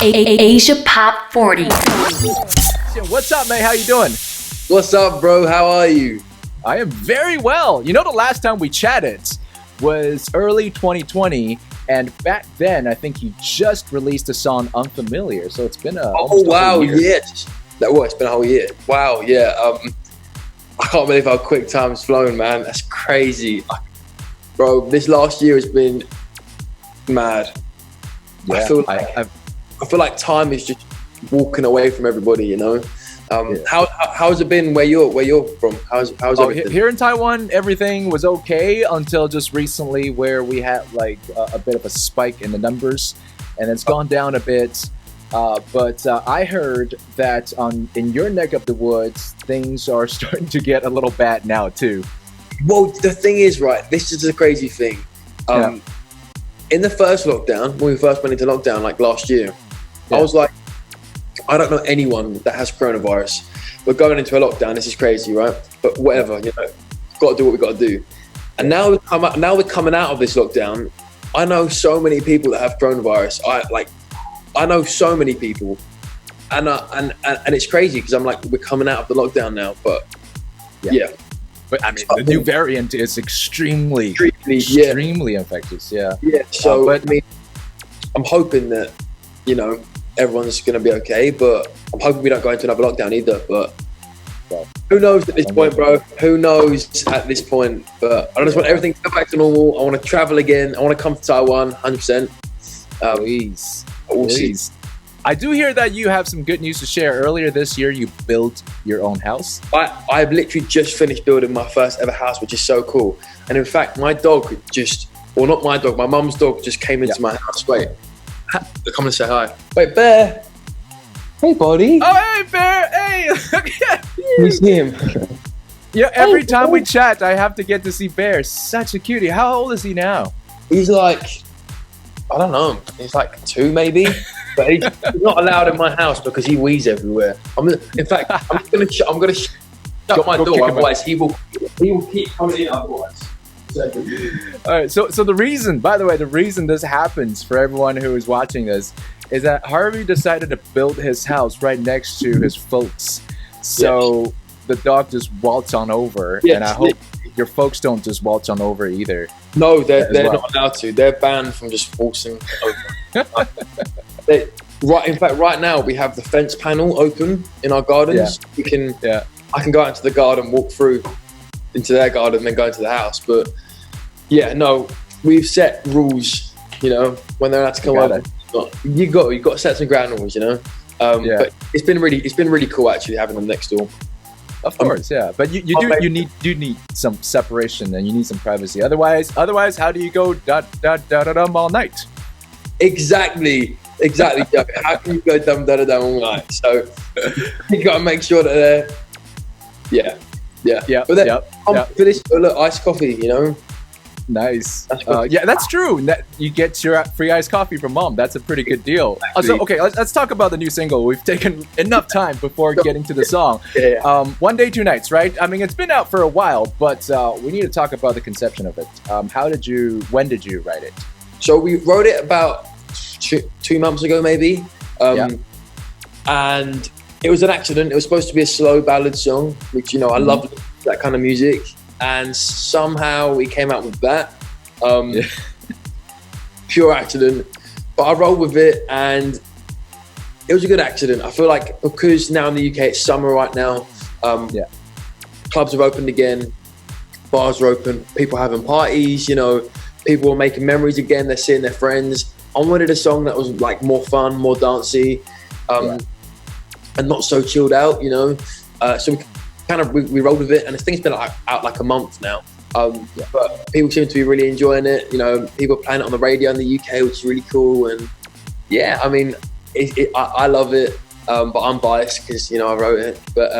Asia Pop 40. What's up, man? How you doing? What's up, bro? How are you? I am very well. You know, the last time we chatted was early 2020, and back then I think you just released the song Unfamiliar. So it's been almost a whole year. Yes. It's been a whole year. Wow, yeah. I can't believe how quick time's flown, man. That's crazy. Bro, this last year has been mad. Yeah, I feel like time is just walking away from everybody, you know? How's it been where you're from? How's everything? Here in Taiwan, everything was okay until just recently, where we had like a bit of a spike in the numbers, and it's gone down a bit. But I heard that in your neck of the woods, things are starting to get a little bad now too. Well, the thing is, right, this is the crazy thing. In the first lockdown, when we first went into lockdown, like last year, I was like, I don't know anyone that has coronavirus. We're going into a lockdown. This is crazy, right? But whatever, you know, got to do what we got to do. And now we're coming out of this lockdown. I know so many people that have coronavirus. I know so many people, and it's crazy because I'm like, we're coming out of the lockdown now. But yeah. But I mean, the new variant is extremely infectious. Yeah. Yeah. So I mean, I'm hoping that, you know, everyone's going to be okay, but I'm hoping we don't go into another lockdown either. But who knows at this point, bro? Who knows at this point? But I just want everything to go back to normal. I want to travel again. I want to come to Taiwan, 100%. Please. I do hear that you have some good news to share. Earlier this year, you built your own house. I've literally just finished building my first ever house, which is so cool. And in fact, my dog not my dog, my mum's dog just came into my house. Wait, come and say hi. Wait, Bear. Hey, buddy. Oh, hey, Bear. Hey, look at you. You see him? Yeah, every time we chat, I have to get to see Bear. Such a cutie. How old is he now? He's like, I don't know. He's like 2 maybe. But he's not allowed in my house because he wheezes everywhere. I'm gonna shut my door. Otherwise, he will keep coming in. Otherwise. All right. So the reason this happens for everyone who is watching this is that Harvey decided to build his house right next to his folks. So the dog just waltzed on over, and I hope your folks don't just waltz on over either. No, they're not allowed to. They're banned from just waltzing over. In fact, right now we have the fence panel open in our gardens. I can go out into the garden, walk through into their garden, and then go into the house. But we've set rules. You know, when they're allowed to come over, you got to set some ground rules. You know, but it's been really cool actually having them next door. Of course, but you need some separation and you need some privacy. Otherwise, how do you go all night? Exactly. How can you go dum all night? So you got to make sure that they're for this. Look, iced coffee, you know. Nice. That's true. You get your free iced coffee from mom. That's a pretty good deal. Exactly. Let's talk about the new single. We've taken enough time before getting to the song. One Day, Two Nights, right? I mean, it's been out for a while, but we need to talk about the conception of it. When did you write it? So we wrote it about 2 months ago, maybe. And it was an accident. It was supposed to be a slow ballad song, which, you know, I love that kind of music. And somehow we came out with that. Pure accident. But I rolled with it, and it was a good accident. I feel like because now in the UK it's summer right now. Clubs have opened again. Bars are open. People are having parties, you know. People are making memories again. They're seeing their friends. I wanted a song that was like more fun, more dancey, and not so chilled out, you know. So we rolled with it, and this thing's been out like a month now. But people seem to be really enjoying it. You know, people are playing it on the radio in the UK, which is really cool. And I mean, I love it, but I'm biased because, you know, I wrote it. But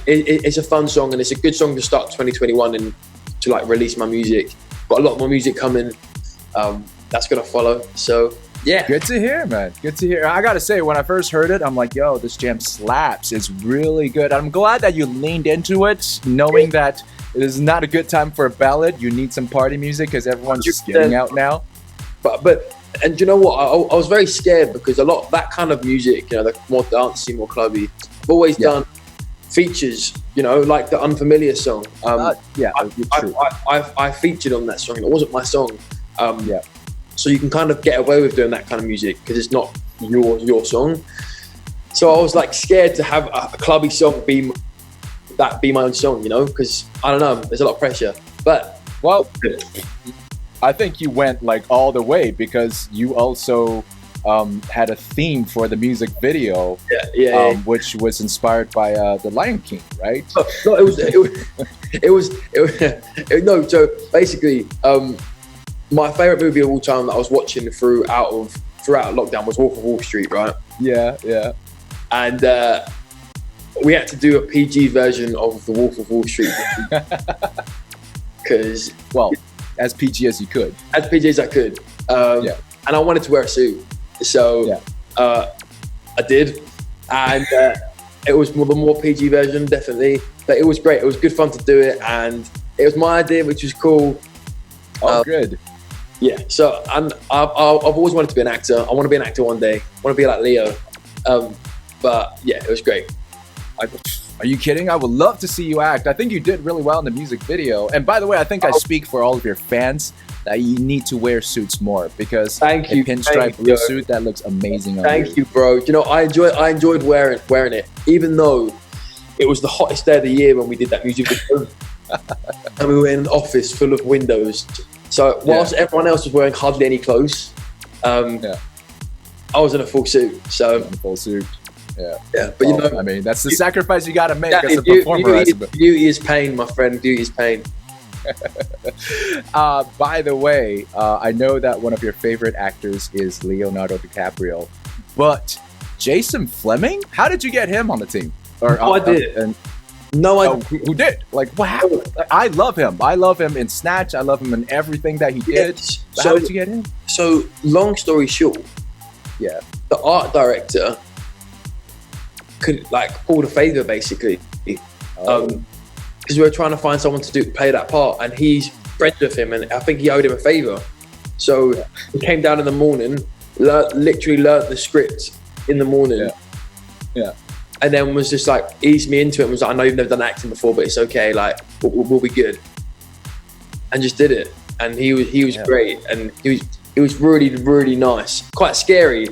it's a fun song, and it's a good song to start 2021 and to like release my music. Got a lot more music coming. That's gonna follow. So good to hear, man. Good to hear. I gotta say, when I first heard it, I'm like, yo, this jam slaps. It's really good. I'm glad that you leaned into it, knowing that it is not a good time for a ballad. You need some party music because everyone's just getting out now. But And do you know what? I was very scared because a lot of that kind of music, you know, the more dancey, more clubby, I've always done features, you know, like the Unfamiliar song. I featured on that song. It wasn't my song. So you can kind of get away with doing that kind of music because it's not your song. So I was like scared to have a clubby song be my own song, you know, because I don't know, there's a lot of pressure. But well, I think you went like all the way because you also had a theme for the music video, which was inspired by The Lion King, right? No, it was no. So basically, my favorite movie of all time that I was watching throughout lockdown was Wolf of Wall Street, right? Yeah. And we had to do a PG version of the Wolf of Wall Street because, well, as PG as you could, as PG as I could, and I wanted to wear a suit. So I did, and it was the more PG version, definitely. But it was great. It was good fun to do it, and it was my idea, which was cool. Oh, good. Yeah. So I've always wanted to be an actor. I want to be an actor one day. I want to be like Leo. But yeah, it was great. Are you kidding? I would love to see you act. I think you did really well in the music video. And by the way, I think I speak for all of your fans that you need to wear suits more because pinstripe blue suit, that looks amazing on you. Thank you, bro. You know, I enjoyed wearing it, even though it was the hottest day of the year when we did that music video. And we were in an office full of windows. So whilst everyone else was wearing hardly any clothes, I was in a full suit. So full suit. Yeah, but you know, I mean, that's the sacrifice you got to make as a performer. Beauty is pain, my friend. Beauty is pain. By the way, I know that one of your favorite actors is Leonardo DiCaprio, but Jason Fleming, how did you get him on the team? I did. Who did? Like, wow! I love him. I love him in Snatch. I love him in everything that he did. So, how did you get him? So, long story short, the art director could pulled a favor basically, because we were trying to find someone to play that part, and he's friends with him, and I think he owed him a favor. So he came down in the morning, literally learnt the script in the morning, and then was just like eased me into it. And was like, I know you've never done acting before, but it's okay. Like we'll be good, and just did it. And he was great, and he was really, really nice. Quite scary,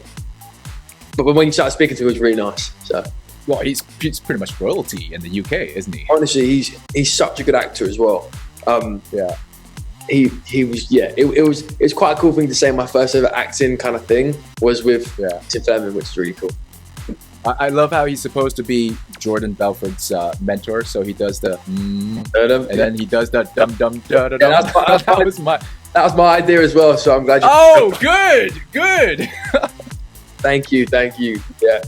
but when you started speaking to him, it was really nice. So. Well, he's pretty much royalty in the UK, isn't he? Honestly, he's such a good actor as well. He was it was quite a cool thing to say. My first ever acting kind of thing was with Tim Fleming, which is really cool. I love how he's supposed to be Jordan Belfort's mentor, so he does the and then he does the dum dum da da dum. That was my idea as well. So I'm glad. Good. Thank you. Yeah.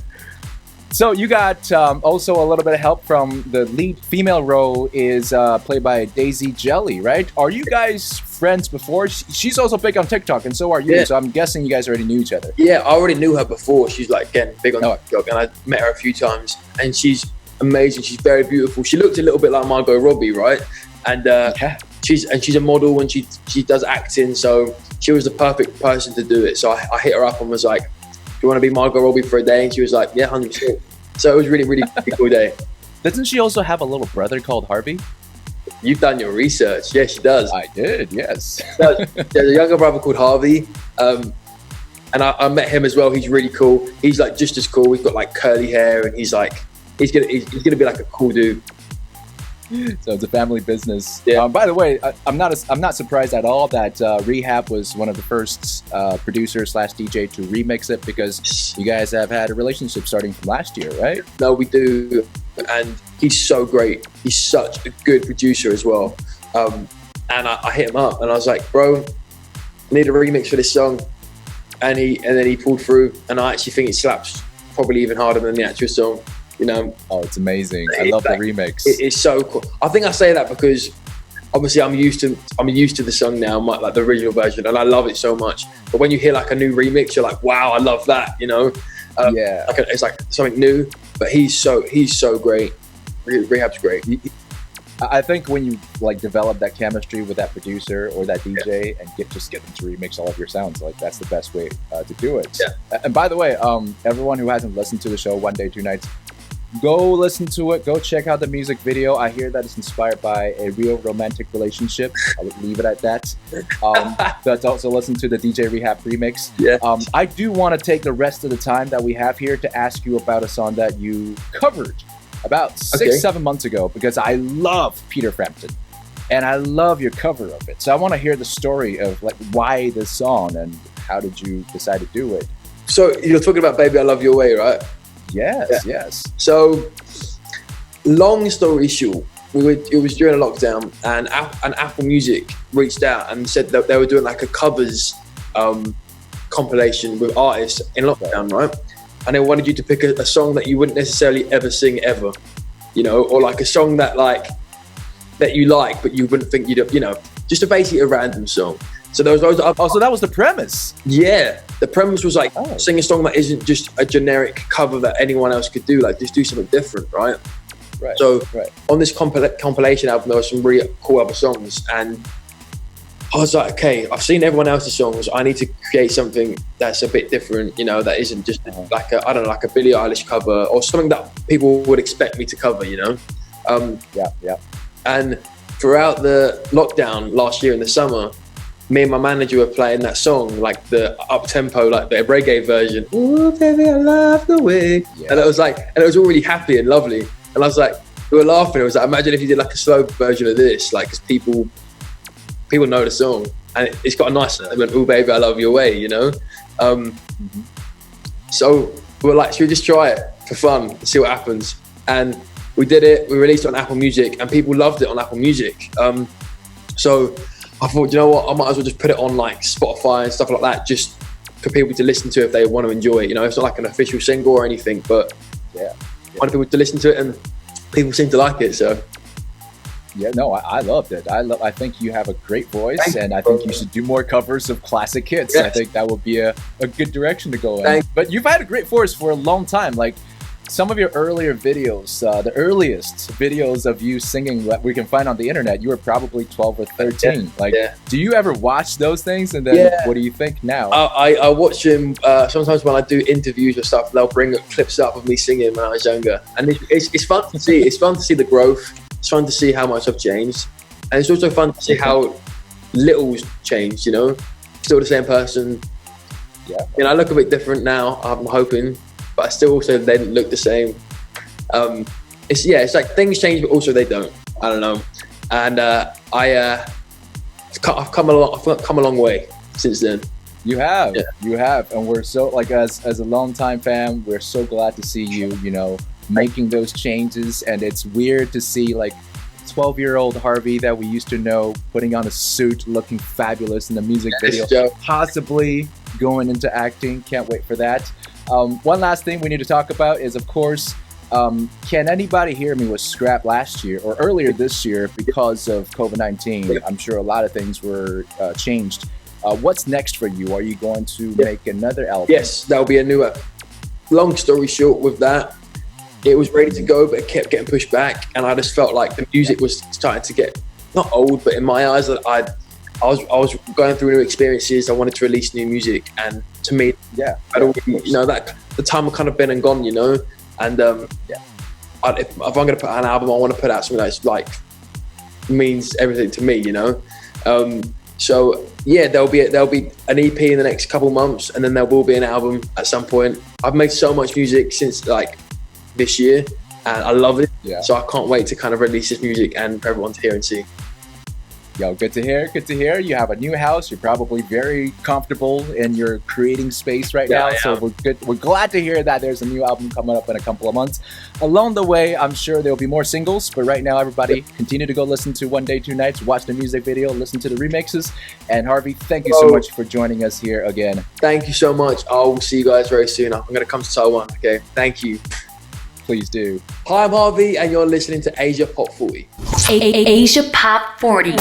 So you got also a little bit of help from the lead female role is played by Daisy Jelly, right? Are you guys friends before? She's also big on TikTok, and so are you. So I'm guessing you guys already knew each other. Yeah, I already knew her before. She's like getting big on TikTok, and I met her a few times, and she's amazing. She's very beautiful. She looked a little bit like Margot Robbie, right? And she's a model, and she does acting, so she was the perfect person to do it. So I hit her up and was like, you want to be Margot Robbie for a day? And she was like, yeah, 100%. So it was really, really cool day. Doesn't she also have a little brother called Harvey? You've done your research. Yes, she does. I did, yes. There's a younger brother called Harvey. And I met him as well. He's really cool. He's like just as cool. He's got like curly hair, and he's gonna be like a cool dude. So it's a family business. Yeah. By the way, I'm not surprised at all that Rehab was one of the first producers / DJ to remix it, because you guys have had a relationship starting from last year, right? No, we do, and he's so great. He's such a good producer as well. And I hit him up, and I was like, bro, I need a remix for this song, and then he pulled through, and I actually think it slaps probably even harder than the actual song. You know, oh, it's amazing. I love the remix. It's so cool. I think I say that because obviously I'm used to the song now, like the original version, and I love it so much. But when you hear like a new remix, you're like, wow, I love that. You know, it's like something new. But he's so great. Rehab's great. I think when you like develop that chemistry with that producer or that DJ and just get them to remix all of your sounds, like that's the best way to do it. Yeah. And by the way, everyone who hasn't listened to the show One Day, Two Nights, go listen to it. Go check out the music video. I hear that it's inspired by a real romantic relationship. I would leave it at that. But also listen to the DJ Rehab remix. Yeah. I do want to take the rest of the time that we have here to ask you about a song that you covered about 6-7 months ago, because I love Peter Frampton and I love your cover of it. So I want to hear the story of like why this song and how did you decide to do it? So you're talking about Baby I Love Your Way, right? Yes, yes. So long story short, it was during a lockdown, and Apple Music reached out and said that they were doing like a covers compilation with artists in lockdown, right? And they wanted you to pick a song that you wouldn't necessarily ever sing ever, you know, or like a song that you like but you wouldn't think you'd, you know, just basically a random song. So there was loads of so that was the premise. Yeah, the premise was like sing a song that isn't just a generic cover that anyone else could do. Like just do something different, right? Right. So on this compilation album, there were some really cool other songs, and I was like, okay, I've seen everyone else's songs. I need to create something that's a bit different, you know, that isn't just like a, I don't know, like a Billie Eilish cover or something that people would expect me to cover, you know? Yeah. And throughout the lockdown last year in the summer, me and my manager were playing that song, like the up tempo, like the reggae version. Ooh, baby, I love the way. Yeah. And it was like, and it was all really happy and lovely. And I was like, we were laughing. It was like, imagine if you did like a slow version of this, like, because people know the song, and it's got a nice element. Ooh, baby, I love your way, you know. So we were like, should we just try it for fun and see what happens? And we did it. We released it on Apple Music, and people loved it on Apple Music. So I thought, you know what, I might as well just put it on like Spotify and stuff like that, just for people to listen to if they want to enjoy it. You know, it's not like an official single or anything, but I want people to listen to it, and people seem to like it. So yeah, no, I loved it. I think you have a great voice, and I think you should do more covers of classic hits. Yes. I think that would be a good direction to go in. But you've had a great voice for a long time. Like some of your earlier videos, the earliest videos of you singing that we can find on the internet, you were probably 12 or 13. Do you ever watch those things, and then what do you think now? I watch them sometimes when I do interviews or stuff. They'll bring clips up of me singing when I was younger, and it's fun to see. It's fun to see the growth. It's fun to see how much I've changed, and it's also fun to see how little's changed. You know, still the same person. Yeah, you know, I look a bit different now. I'm hoping, but I still also they don't look the same. It's like things change, but also they don't. I don't know, and I've come a long way since then. You have, and we're so like as a longtime fan, we're so glad to see you. You know, making those changes, and it's weird to see like 12-year-old Harvey that we used to know putting on a suit, looking fabulous in the music video, possibly going into acting. Can't wait for that. One last thing we need to talk about is, of course, Can Anybody Hear Me was scrapped last year or earlier this year because of COVID-19. I'm sure a lot of things were changed. What's next for you? Are you going to make another album? Yes, that'll be a new album. Long story short with that, it was ready to go, but it kept getting pushed back, and I just felt like the music was starting to get not old, but in my eyes, that I was going through new experiences. I wanted to release new music, and to me, I'd already, you know, that the time had kind of been and gone, you know. And if I'm going to put out an album, I want to put out something that's like means everything to me, you know. So yeah, there'll be an EP in the next couple months, and then there will be an album at some point. I've made so much music since like this year, and I love it. So I can't wait to kind of release this music and for everyone to hear and see. Yo, good to hear. Good to hear. You have a new house. You're probably very comfortable in your creating space right now. So we're glad to hear that there's a new album coming up in a couple of months. Along the way, I'm sure there'll be more singles. But right now, everybody, continue to go listen to One Day, Two Nights, watch the music video, listen to the remixes. And Harvey, thank you so much for joining us here again. Thank you so much. I will see you guys very soon. I'm going to come to Taiwan. Okay. Thank you. Please do. Hi, I'm Harvey, and you're listening to Asia Pop 40. Asia Pop 40.